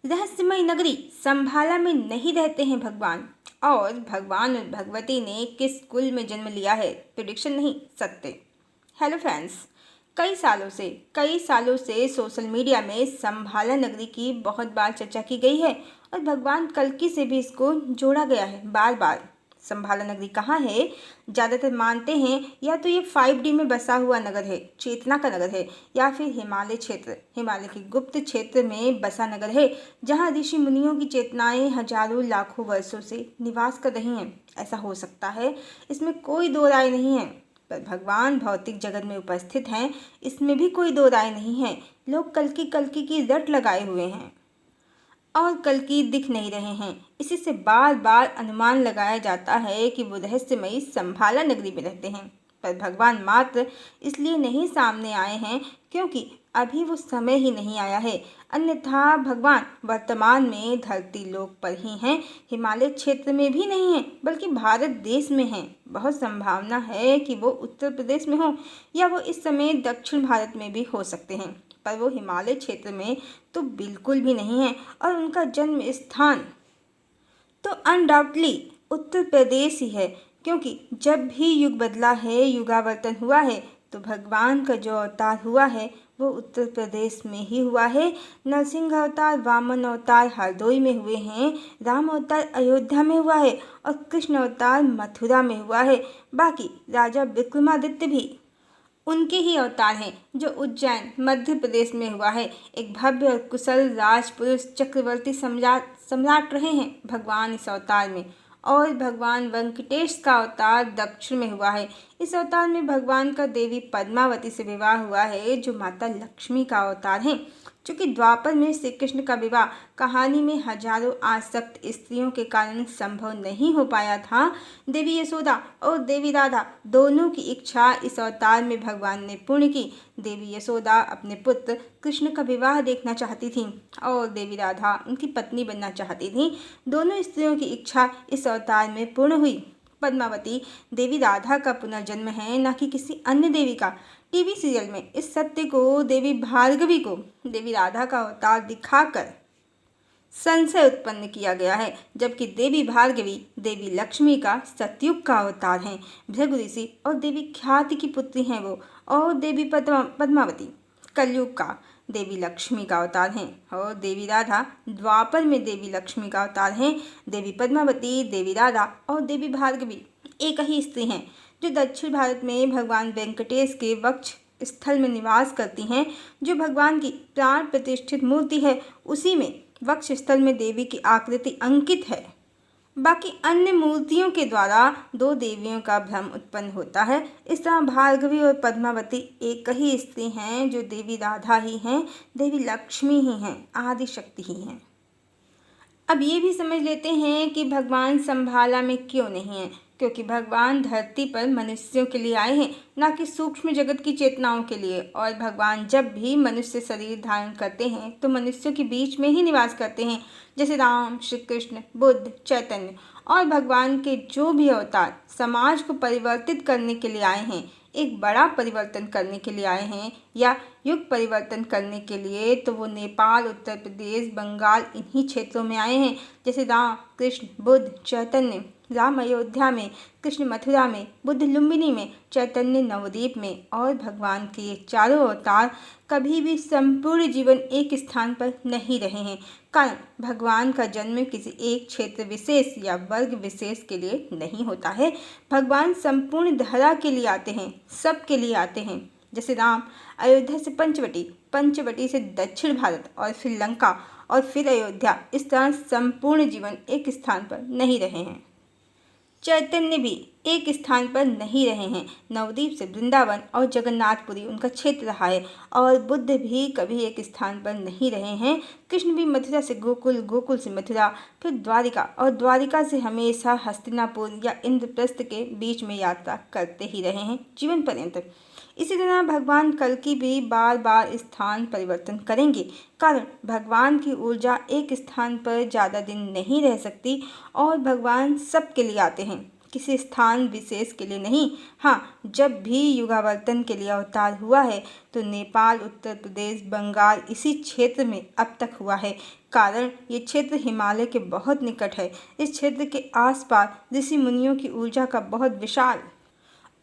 रहस्यमय नगरी संभाला में नहीं रहते हैं भगवान। और भगवान और भगवती ने किस कुल में जन्म लिया है, प्रिडिक्शन नहीं, सत्य। हेलो फ्रेंड्स, कई सालों से सोशल मीडिया में संभाला नगरी की बहुत बार चर्चा की गई है और भगवान कल्कि से भी इसको जोड़ा गया है बार बार। संभाला नगरी कहाँ है? ज़्यादातर मानते हैं या तो ये 5D में बसा हुआ नगर है, चेतना का नगर है, या फिर हिमालय के गुप्त क्षेत्र में बसा नगर है, जहाँ ऋषि मुनियों की चेतनाएं हजारों लाखों वर्षों से निवास कर रही हैं। ऐसा हो सकता है, इसमें कोई दो राय नहीं है। पर भगवान भौतिक जगत में उपस्थित हैं, इसमें भी कोई दो राय नहीं है। लोग कल्कि की रट लगाए हुए हैं और कल्कि दिख नहीं रहे हैं। इसी से बार बार अनुमान लगाया जाता है कि वो रहस्यमयी संभाला नगरी में रहते हैं। पर भगवान मात्र इसलिए नहीं सामने आए हैं क्योंकि अभी वो समय ही नहीं आया है, अन्यथा भगवान वर्तमान में धरती लोक पर ही हैं, हिमालय क्षेत्र में भी नहीं हैं, बल्कि भारत देश में हैं। बहुत संभावना है कि वो उत्तर प्रदेश में हो या वो इस समय दक्षिण भारत में भी हो सकते हैं, पर वो हिमालय क्षेत्र में तो बिल्कुल भी नहीं है। और उनका जन्म स्थान तो अनडाउटली उत्तर प्रदेश ही है, क्योंकि जब भी युग बदला है, युगावर्तन हुआ है, तो भगवान का जो अवतार हुआ है वो उत्तर प्रदेश में ही हुआ है। नरसिंह अवतार, वामन अवतार हरदोई में हुए हैं, राम अवतार अयोध्या में हुआ है और कृष्ण अवतार मथुरा में हुआ है। बाकी राजा विक्रमादित्य भी उनके ही अवतार हैं, जो उज्जैन मध्य प्रदेश में हुआ है। एक भव्य और कुशल राजपुरुष चक्रवर्ती सम्राट रहे हैं भगवान इस अवतार में। और भगवान वेंकटेश का अवतार दक्षिण में हुआ है। इस अवतार में भगवान का देवी पद्मावती से विवाह हुआ है, जो माता लक्ष्मी का अवतार हैं। चूँकि द्वापर में श्री कृष्ण का विवाह कहानी में हजारों आसक्त स्त्रियों के कारण संभव नहीं हो पाया था, देवी यशोदा और देवी राधा दोनों की इच्छा इस अवतार में भगवान ने पूर्ण की। देवी यशोदा अपने पुत्र कृष्ण का विवाह देखना चाहती थी और देवी राधा उनकी पत्नी बनना चाहती थी। दोनों स्त्रियों की इच्छा इस अवतार में पूर्ण हुई। पद्मावती देवी राधा का पुनर्जन्म है, न कि किसी अन्य देवी का। टीवी सीरियल में इस सत्य को देवी भार्गवी को देवी राधा का अवतार दिखाकर संशय उत्पन्न किया गया है, जबकि देवी भार्गवी देवी लक्ष्मी का सतयुग का अवतार हैं। भृगु ऋषि और देवी ख्याति की पुत्री हैं वो। और देवी पद्मावती कलयुग का देवी लक्ष्मी का अवतार हैं और देवी राधा द्वापर में देवी लक्ष्मी का अवतार हैं। देवी पद्मावती, देवी राधा और देवी भार्गवी एक ही स्त्री हैं, जो दक्षिण भारत में भगवान वेंकटेश के वक्ष स्थल में निवास करती हैं। जो भगवान की प्राण प्रतिष्ठित मूर्ति है, उसी में वक्ष स्थल में देवी की आकृति अंकित है। बाकी अन्य मूर्तियों के द्वारा दो देवियों का भ्रम उत्पन्न होता है। इस तरह भार्गवी और पद्मावती एक ही स्त्री हैं, जो देवी राधा ही हैं, देवी लक्ष्मी ही हैं, आदि शक्ति ही हैं। अब ये भी समझ लेते हैं कि भगवान संभाला में क्यों नहीं है, क्योंकि भगवान धरती पर मनुष्यों के लिए आए हैं, न कि सूक्ष्म जगत की चेतनाओं के लिए। और भगवान जब भी मनुष्य शरीर धारण करते हैं तो मनुष्यों के बीच में ही निवास करते हैं, जैसे राम, श्री कृष्ण, बुद्ध, चैतन्य। और भगवान के जो भी अवतार समाज को परिवर्तित करने के लिए आए हैं, एक बड़ा परिवर्तन करने के लिए आए हैं या युग परिवर्तन करने के लिए, तो वो नेपाल, उत्तर प्रदेश, बंगाल इन्हीं क्षेत्रों में आए हैं। जैसे राम, कृष्ण, बुद्ध, चैतन्य। राम अयोध्या में, कृष्ण मथुरा में, बुद्ध लुम्बिनी में, चैतन्य नवद्वीप में। और भगवान के ये चारों अवतार कभी भी संपूर्ण जीवन एक स्थान पर नहीं रहे हैं, कारण भगवान का जन्म किसी एक क्षेत्र विशेष या वर्ग विशेष के लिए नहीं होता है। भगवान संपूर्ण धरा के लिए आते हैं, सब के लिए आते हैं। जैसे राम अयोध्या से पंचवटी, पंचवटी से दक्षिण भारत और फिर लंका और फिर अयोध्या, इस तरह संपूर्ण जीवन एक स्थान पर नहीं रहे हैं। चैतन्य भी एक स्थान पर नहीं रहे हैं, नवद्वीप से वृंदावन और जगन्नाथपुरी उनका क्षेत्र रहा है। और बुद्ध भी कभी एक स्थान पर नहीं रहे हैं। कृष्ण भी मथुरा से गोकुल, गोकुल से मथुरा, फिर द्वारिका और द्वारिका से हमेशा हस्तिनापुर या इंद्रप्रस्थ के बीच में यात्रा करते ही रहे हैं जीवन पर्यंत। इसी तरह भगवान कल्कि भी बार बार स्थान परिवर्तन करेंगे, कारण भगवान की ऊर्जा एक स्थान पर ज़्यादा दिन नहीं रह सकती। और भगवान सबके लिए आते हैं, किसी स्थान विशेष के लिए नहीं। हाँ, जब भी युगावर्तन के लिए अवतार हुआ है तो नेपाल, उत्तर प्रदेश, बंगाल इसी क्षेत्र में अब तक हुआ है। कारण ये क्षेत्र हिमालय के बहुत निकट है। इस क्षेत्र के आसपास ऋषि मुनियों की ऊर्जा का बहुत विशाल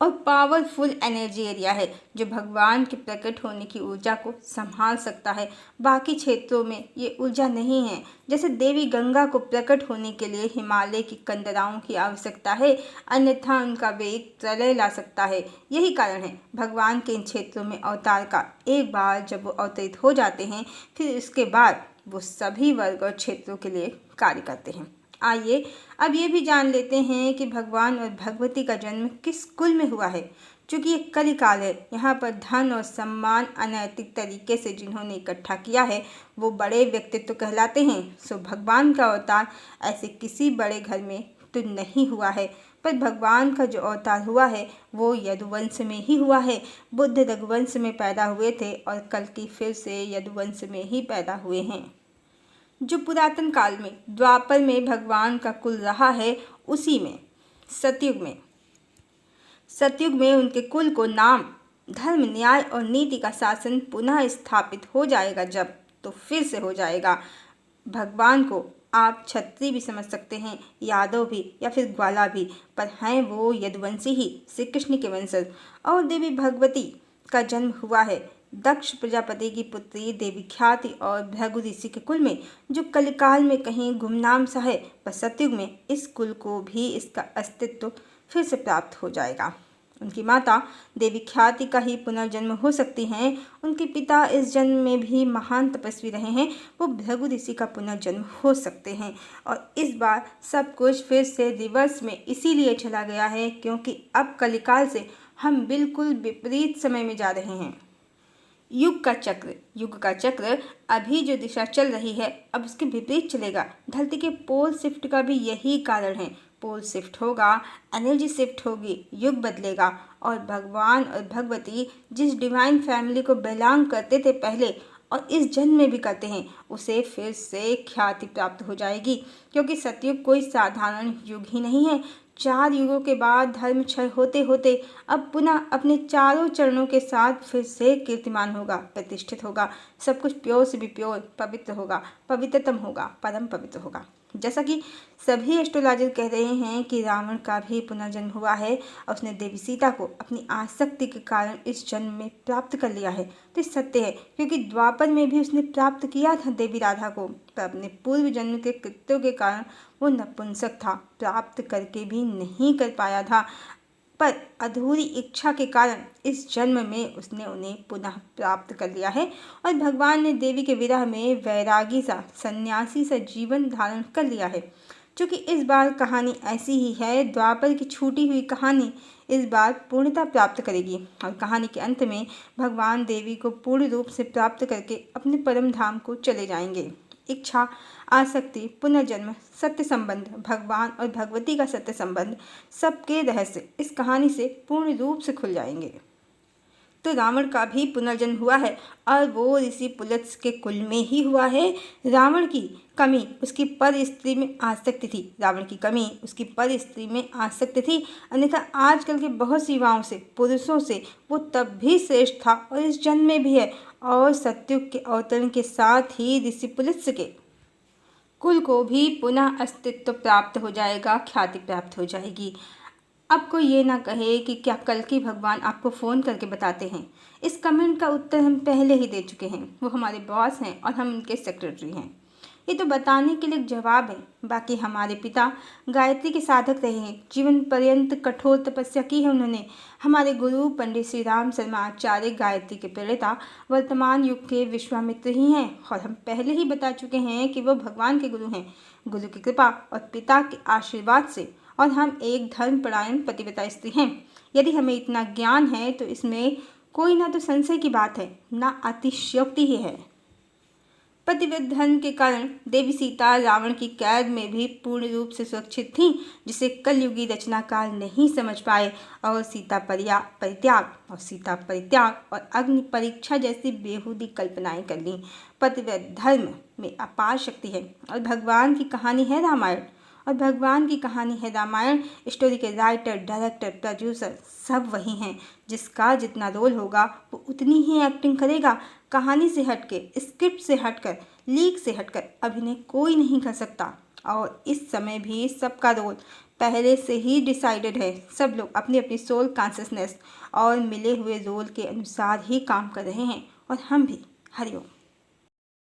और पावरफुल एनर्जी एरिया है, जो भगवान के प्रकट होने की ऊर्जा को संभाल सकता है। बाकी क्षेत्रों में ये ऊर्जा नहीं है। जैसे देवी गंगा को प्रकट होने के लिए हिमालय की कंदराओं की आवश्यकता है, अन्यथा उनका वेग प्रलय ला सकता है। यही कारण है भगवान के इन क्षेत्रों में अवतार का। एक बार जब वो अवतरित हो जाते हैं, फिर उसके बाद वो सभी वर्ग और क्षेत्रों के लिए कार्य करते हैं। आइए अब ये भी जान लेते हैं कि भगवान और भगवती का जन्म किस कुल में हुआ है। चूँकि ये कलिकाल है, यहाँ पर धन और सम्मान अनैतिक तरीके से जिन्होंने इकट्ठा किया है वो बड़े व्यक्तित्व कहलाते हैं। सो भगवान का अवतार ऐसे किसी बड़े घर में तो नहीं हुआ है, पर भगवान का जो अवतार हुआ है वो यदुवंश में ही हुआ है। बुद्ध रघुवंश में पैदा हुए थे और कल्कि फिर से यदुवंश में ही पैदा हुए हैं। जो पुरातन काल में द्वापर में भगवान का कुल रहा है, उसी में सतयुग में उनके कुल को नाम, धर्म, न्याय और नीति का शासन पुनः स्थापित हो जाएगा। जब तो फिर से हो जाएगा। भगवान को आप क्षत्रिय भी समझ सकते हैं, यादव भी या फिर ग्वाला भी, पर हैं वो यदुवंशी ही, श्री कृष्ण के वंशज। और देवी भगवती का जन्म हुआ है दक्ष प्रजापति की पुत्री देवी ख्याति और भृगु ऋषि के कुल में, जो कलिकाल में कहीं गुमनाम सा है, पर सतयुग में इस कुल को भी इसका अस्तित्व फिर से प्राप्त हो जाएगा। उनकी माता देवी ख्याति का ही पुनर्जन्म हो सकती हैं। उनके पिता इस जन्म में भी महान तपस्वी रहे हैं, वो भृगु ऋषि का पुनर्जन्म हो सकते हैं। और इस बार सब कुछ फिर से रिवर्स में इसीलिए चला गया है क्योंकि अब कलिकाल से हम बिल्कुल विपरीत समय में जा रहे हैं। युग का चक्र अभी जो दिशा चल रही है, अब उसके विपरीत चलेगा। धरती के पोल शिफ्ट का भी यही कारण है। पोल शिफ्ट होगा, एनर्जी शिफ्ट होगी, युग बदलेगा और भगवान और भगवती जिस डिवाइन फैमिली को बिलोंग करते थे पहले और इस जन्म में भी करते हैं, उसे फिर से ख्याति प्राप्त हो जाएगी। क्योंकि सतयुग कोई साधारण युग ही नहीं है। 4 युगों के बाद धर्म क्षय होते होते अब पुनः अपने चारों चरणों के साथ फिर से कीर्तिमान होगा, प्रतिष्ठित होगा। सब कुछ प्योर से भी प्योर, पवित्र होगा, पवित्रतम होगा, परम पवित्र होगा। जैसा कि सभी एस्ट्रोलॉजर कह रहे हैं कि रावण का भी पुनर्जन्म हुआ है और उसने देवी सीता को अपनी आसक्ति के कारण इस जन्म में प्राप्त कर लिया है। तो सत्य है, क्योंकि द्वापर में भी उसने प्राप्त किया था देवी राधा को, पर अपने पूर्व जन्म के कृत्यों के कारण वो नपुंसक था, प्राप्त करके भी नहीं कर पाया था। पर अधूरी इच्छा के कारण इस जन्म में उसने उन्हें पुनः प्राप्त कर लिया है और भगवान ने देवी के विरह में वैरागी सा, सन्यासी सा जीवन धारण कर लिया है। क्योंकि इस बार कहानी ऐसी ही है, द्वापर की छूटी हुई कहानी इस बार पूर्णता प्राप्त करेगी और कहानी के अंत में भगवान देवी को पूर्ण रूप से प्राप्त करके अपने परम धाम को चले जाएंगे। इच्छा, आसक्ति, पुनर्जन्म, सत्य संबंध, भगवान और भगवती का सत्य संबंध, सबके रहस्य इस कहानी से पूर्ण रूप से खुल जाएंगे। तो रावण का भी पुनर्जन्म हुआ है और वो ऋषि पुलत्स के कुल में ही हुआ है। रावण की कमी उसकी पर स्त्री में आसक्ति थी, अन्यथा आजकल के बहुत सी युवाओं से, पुरुषों से वो तब भी श्रेष्ठ था और इस जन्म में भी है। और सतयुग के अवतरण के साथ ही ऋषि पुलत्स के कुल को भी पुनः अस्तित्व प्राप्त हो जाएगा, ख्याति प्राप्त हो जाएगी। अब कोई ये ना कहे कि क्या कल्कि भगवान आपको फ़ोन करके बताते हैं। इस कमेंट का उत्तर हम पहले ही दे चुके हैं। वो हमारे बॉस हैं और हम उनके सेक्रेटरी हैं। ये तो बताने के लिए जवाब है। बाकी हमारे पिता गायत्री के साधक रहे हैं, जीवन पर्यंत कठोर तपस्या की है उन्होंने। हमारे गुरु पंडित श्री राम शर्मा आचार्य गायत्री के प्रणेता वर्तमान युग के विश्वामित्र ही हैं और हम पहले ही बता चुके हैं कि वो भगवान के गुरु हैं। गुरु की कृपा और पिता के आशीर्वाद से और हम एक धर्मपरायण पतिव्रता स्त्री हैं। यदि हमें इतना ज्ञान है तो इसमें कोई ना तो संशय की बात है, ना अतिशयोक्ति ही है। पतिव्रत धर्म के कारण देवी सीता रावण की कैद में भी पूर्ण रूप से सुरक्षित थीं, जिसे कलयुगी रचनाकार नहीं समझ पाए और सीता परित्याग और अग्नि परीक्षा जैसी बेहूदी कल्पनाएं कर लीं। पतिव्रत धर्म में अपार शक्ति है और भगवान की कहानी है रामायण। स्टोरी के राइटर, डायरेक्टर, प्रोड्यूसर सब वही हैं। जिसका जितना रोल होगा वो उतनी ही एक्टिंग करेगा। कहानी से हटके, स्क्रिप्ट से हटकर लीक से हटकर अभिनय कोई नहीं कर सकता और इस समय भी सबका रोल पहले से ही डिसाइडेड है। सब लोग अपनी अपनी सोल कॉन्शियसनेस और मिले हुए रोल के अनुसार ही काम कर रहे हैं और हम भी। हरिओम।